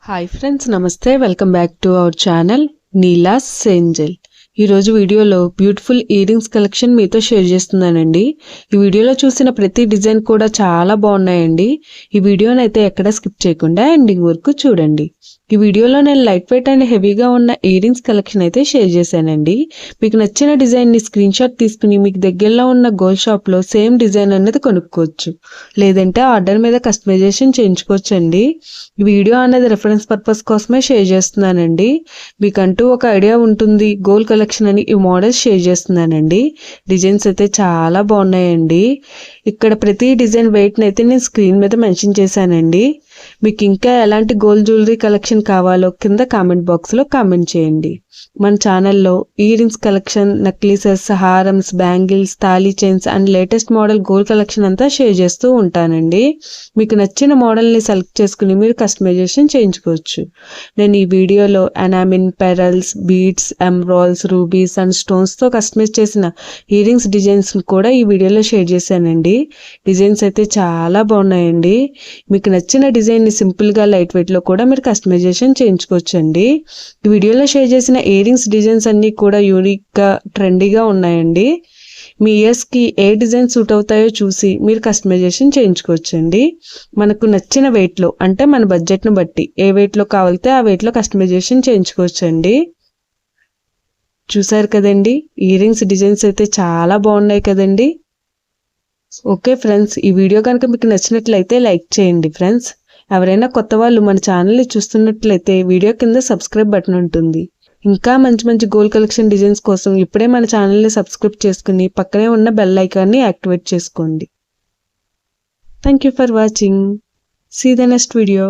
Hi friends, నమస్తే. Welcome back to our channel Neela's Angel. ఈరోజు వీడియోలో బ్యూటిఫుల్ ఇయర్ రింగ్స్ కలెక్షన్ మీతో షేర్ చేస్తున్నానండి. ఈ వీడియోలో చూసిన ప్రతి డిజైన్ కూడా చాలా బాగున్నాయండి. ఈ వీడియోని అయితే ఎక్కడ స్కిప్ చేయకుండా ఎండింగ్ వరకు చూడండి. ఈ వీడియోలో నేను లైట్ వెయిట్ అండ్ హెవీగా ఉన్న ఇయర్ రింగ్స్ కలెక్షన్ అయితే షేర్ చేశానండి. మీకు నచ్చిన డిజైన్ని స్క్రీన్ షాట్ తీసుకుని మీకు దగ్గరలో ఉన్న గోల్డ్ షాప్లో సేమ్ డిజైన్ అనేది కొనుక్కోవచ్చు, లేదంటే ఆర్డర్ మీద కస్టమైజేషన్ చేయించుకోవచ్చు అండి. ఈ వీడియో అనేది రెఫరెన్స్ పర్పస్ కోసమే షేర్ చేస్తున్నానండి. మీకంటూ ఒక ఐడియా ఉంటుంది గోల్డ్ కలెక్షన్ అని ఈ మోడల్స్ షేర్ చేస్తున్నానండి. డిజైన్స్ అయితే చాలా బాగున్నాయండి. ఇక్కడ ప్రతి డిజైన్ వెయిట్ని అయితే నేను స్క్రీన్ మీద మెన్షన్ చేశానండి. మీకు ఇంకా ఎలాంటి గోల్డ్ జ్యువెలరీ కలెక్షన్ కావాలో కింద కామెంట్ బాక్స్లో కామెంట్ చేయండి. మన ఛానల్లో ఇయర్ రింగ్స్ కలెక్షన్, నెక్లెసెస్, హారమ్స్, bangles, thali chains and latest model gold collection అంతా షేర్ చేస్తూ ఉంటానండి. మీకు నచ్చిన మోడల్ని సెలెక్ట్ చేసుకుని మీరు కస్టమైజేషన్ చేయించుకోవచ్చు. నేను ఈ వీడియోలో enamel, pearls, beads, emeralds, rubies and స్టోన్స్తో కస్టమైజ్ చేసిన ఇయర్ రింగ్స్ డిజైన్స్ కూడా ఈ వీడియోలో షేర్ చేశానండి. డిజైన్స్ అయితే చాలా బాగున్నాయండి. మీకు నచ్చిన డిజైన్ని సింపుల్గా లైట్ వెయిట్లో కూడా మీరు కస్టమైజేషన్ చేయించుకోవచ్చండి. ఈ వీడియోలో షేర్ చేసిన ఇయర్ రింగ్స్ డిజైన్స్ అన్నీ కూడా యూనిక్గా, ట్రెండీగా ఉన్నాయండి. మీ ఇయర్స్కి ఏ డిజైన్ సూట్ అవుతాయో చూసి మీరు కస్టమైజేషన్ చేయించుకోవచ్చండి. మనకు నచ్చిన వెయిట్లో, అంటే మన బడ్జెట్ను బట్టి ఏ వెయిట్లో కావాలితే ఆ వెయిట్లో కస్టమైజేషన్ చేయించుకోవచ్చండి. చూసారు కదండి, ఇయర్ రింగ్స్ డిజైన్స్ అయితే చాలా బాగున్నాయి కదండి. ఓకే ఫ్రెండ్స్, ఈ వీడియో కనుక మీకు నచ్చినట్లయితే లైక్ చేయండి ఫ్రెండ్స్. ఎవరైనా కొత్త వాళ్ళు మన ఛానల్ని చూస్తున్నట్లయితే వీడియో కింద సబ్స్క్రైబ్ బటన్ ఉంటుంది. ఇంకా మంచి మంచి గోల్డ్ కలెక్షన్ డిజైన్స్ కోసం ఇప్పుడే మన ఛానల్ని సబ్స్క్రైబ్ చేసుకుని పక్కనే ఉన్న బెల్ ఐకాన్ని యాక్టివేట్ చేసుకోండి. Thank you for watching. See the next video.